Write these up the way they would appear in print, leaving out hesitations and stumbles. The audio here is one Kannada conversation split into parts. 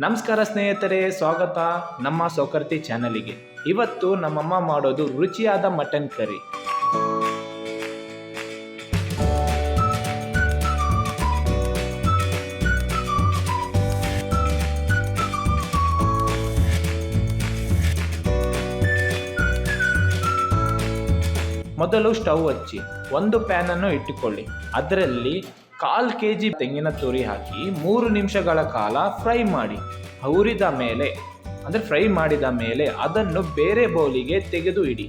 ನಮಸ್ಕಾರ ಸ್ನೇಹಿತರೆ, ಸ್ವಾಗತ ನಮ್ಮ ಸೋಕರ್ತಿ ಚಾನಲಿಗೆ. ಇವತ್ತು ನಮ್ಮಮ್ಮ ಮಾಡೋದು ರುಚಿಯಾದ ಮಟನ್ ಕರಿ. ಮೊದಲು ಸ್ಟವ್ ಹಚ್ಚಿ ಒಂದು ಪ್ಯಾನ್ ಅನ್ನು ಇಟ್ಟುಕೊಳ್ಳಿ. ಅದರಲ್ಲಿ 1/4 kg ತೆಂಗಿನ ತುರಿ ಹಾಕಿ 3 ನಿಮಿಷಗಳ ಕಾಲ ಫ್ರೈ ಮಾಡಿ. ಫ್ರೈ ಮಾಡಿದ ಮೇಲೆ ಅದನ್ನು ಬೇರೆ ಬೌಲಿಗೆ ತೆಗೆದು ಇಡಿ.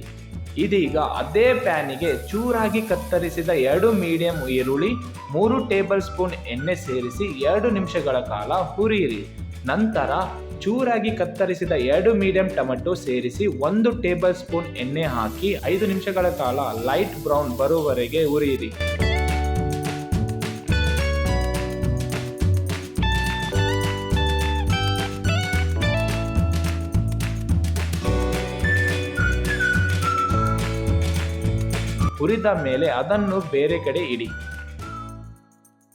ಇದೀಗ ಅದೇ ಪ್ಯಾನಿಗೆ ಚೂರಾಗಿ ಕತ್ತರಿಸಿದ 2 ಮೀಡಿಯಂ ಈರುಳ್ಳಿ, 3 ಟೇಬಲ್ ಸ್ಪೂನ್ ಎಣ್ಣೆ ಸೇರಿಸಿ 2 ನಿಮಿಷಗಳ ಕಾಲ ಹುರಿಯಿರಿ. ನಂತರ ಚೂರಾಗಿ ಕತ್ತರಿಸಿದ 2 ಮೀಡಿಯಂ ಟೊಮೆಟೊ ಸೇರಿಸಿ 1 ಟೇಬಲ್ ಸ್ಪೂನ್ ಎಣ್ಣೆ ಹಾಕಿ 5 ನಿಮಿಷಗಳ ಕಾಲ ಲೈಟ್ ಬ್ರೌನ್ ಬರುವವರೆಗೆ ಹುರಿಯಿರಿ. ಹುರಿದ ಮೇಲೆ ಅದನ್ನು ಬೇರೆ ಕಡೆ ಇಡಿ.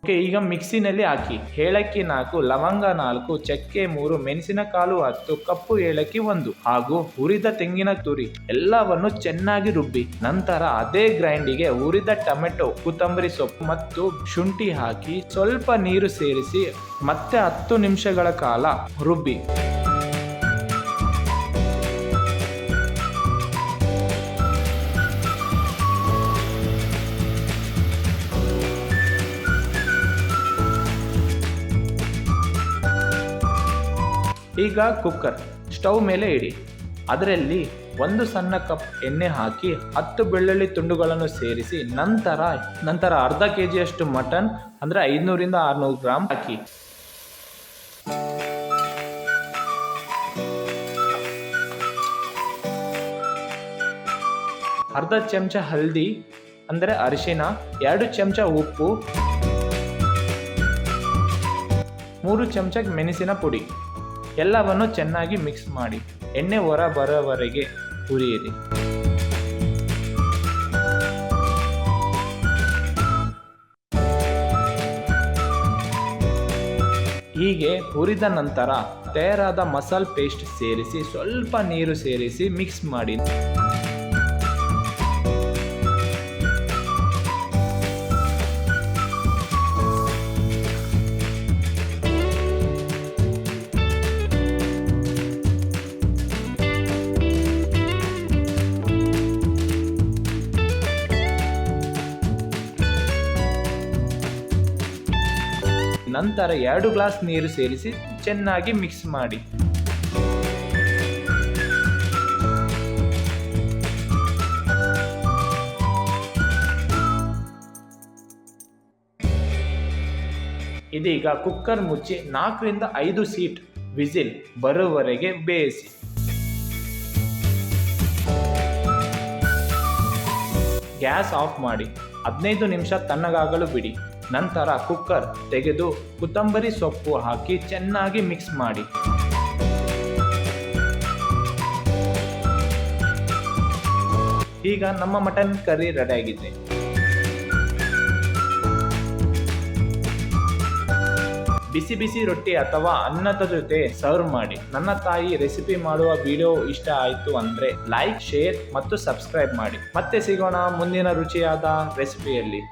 ಈಗ ಮಿಕ್ಸಿನಲ್ಲಿ ಹಾಕಿ ಏಲಕ್ಕಿ 4, ಲವಂಗ 4, ಚಕ್ಕೆ 3, ಮೆಣಸಿನಕಾಳು 10, ಕಪ್ಪು ಏಲಕ್ಕಿ 1 ಹಾಗೂ ಹುರಿದ ತೆಂಗಿನ ತುರಿ ಎಲ್ಲವನ್ನು ಚೆನ್ನಾಗಿ ರುಬ್ಬಿ. ನಂತರ ಅದೇ ಗ್ರೈಂಡಿಗೆ ಹುರಿದ ಟೊಮೆಟೊ, ಕೊತ್ತಂಬರಿ ಸೊಪ್ಪು ಮತ್ತು ಶುಂಠಿ ಹಾಕಿ ಸ್ವಲ್ಪ ನೀರು ಸೇರಿಸಿ ಮತ್ತೆ 10 ನಿಮಿಷಗಳ ಕಾಲ ರುಬ್ಬಿ. ಈಗ ಕುಕ್ಕರ್ ಸ್ಟವ್ ಮೇಲೆ ಇಡಿ. ಅದರಲ್ಲಿ 1 ಸಣ್ಣ ಕಪ್ ಎಣ್ಣೆ ಹಾಕಿ 10 ಬೆಳ್ಳುಳ್ಳಿ ತುಂಡುಗಳನ್ನು ಸೇರಿಸಿ ನಂತರ ಅರ್ಧ kg ಮಟನ್ ಅಂದರೆ 500ರಿಂದ 600 ಗ್ರಾಮ್ ಹಾಕಿ. ಅರ್ಧ ಚಮಚ ಹಲ್ದಿ ಅಂದರೆ ಅರಿಶಿನ, 2 ಚಮಚ ಉಪ್ಪು, 3 ಚಮಚ ಮೆಣಸಿನ ಪುಡಿ ಎಲ್ಲವನ್ನು ಚೆನ್ನಾಗಿ ಮಿಕ್ಸ್ ಮಾಡಿ ಎಣ್ಣೆ ಹೊರ ಬರೋವರೆಗೆ ಹುರಿಯಿರಿ. ಹೀಗೆ ಹುರಿದ ನಂತರ ತಯಾರಾದ ಮಸಾಲೆ ಪೇಸ್ಟ್ ಸೇರಿಸಿ ಸ್ವಲ್ಪ ನೀರು ಸೇರಿಸಿ ಮಿಕ್ಸ್ ಮಾಡಿ. ನಂತರ 2 ಗ್ಲಾಸ್ ನೀರು ಸೇರಿಸಿ ಚೆನ್ನಾಗಿ ಮಿಕ್ಸ್ ಮಾಡಿ. ಇದೀಗ ಕುಕ್ಕರ್ ಮುಚ್ಚಿ 4ರಿಂದ 5 ಸೀಟ್ ವಿಸಿಲ್ ಬರುವವರೆಗೆ ಬೇಯಿಸಿ. ಗ್ಯಾಸ್ ಆಫ್ ಮಾಡಿ 15 ನಿಮಿಷ ತಣ್ಣಗಾಗಲು ಬಿಡಿ. ನಂತರ ಕುಕ್ಕರ್ ತೆಗೆದು ಕೊತ್ತಂಬರಿ ಸೊಪ್ಪು ಹಾಕಿ ಚೆನ್ನಾಗಿ ಮಿಕ್ಸ್ ಮಾಡಿ. ಈಗ ನಮ್ಮ ಮಟನ್ ಕರಿ ರೆಡಿಯಾಗಿದೆ. ಬಿಸಿ ಬಿಸಿ ರೊಟ್ಟಿ ಅಥವಾ ಅನ್ನದ ಜೊತೆ ಸರ್ವ್ ಮಾಡಿ. ನನ್ನ ತಾಯಿ ರೆಸಿಪಿ ಮಾಡುವ ವಿಡಿಯೋ ಇಷ್ಟ ಆಯಿತು ಅಂದರೆ ಲೈಕ್, ಶೇರ್ ಮತ್ತು ಸಬ್ಸ್ಕ್ರೈಬ್ ಮಾಡಿ. ಮತ್ತೆ ಸಿಗೋಣ ಮುಂದಿನ ರುಚಿಯಾದ ರೆಸಿಪಿಯಲ್ಲಿ.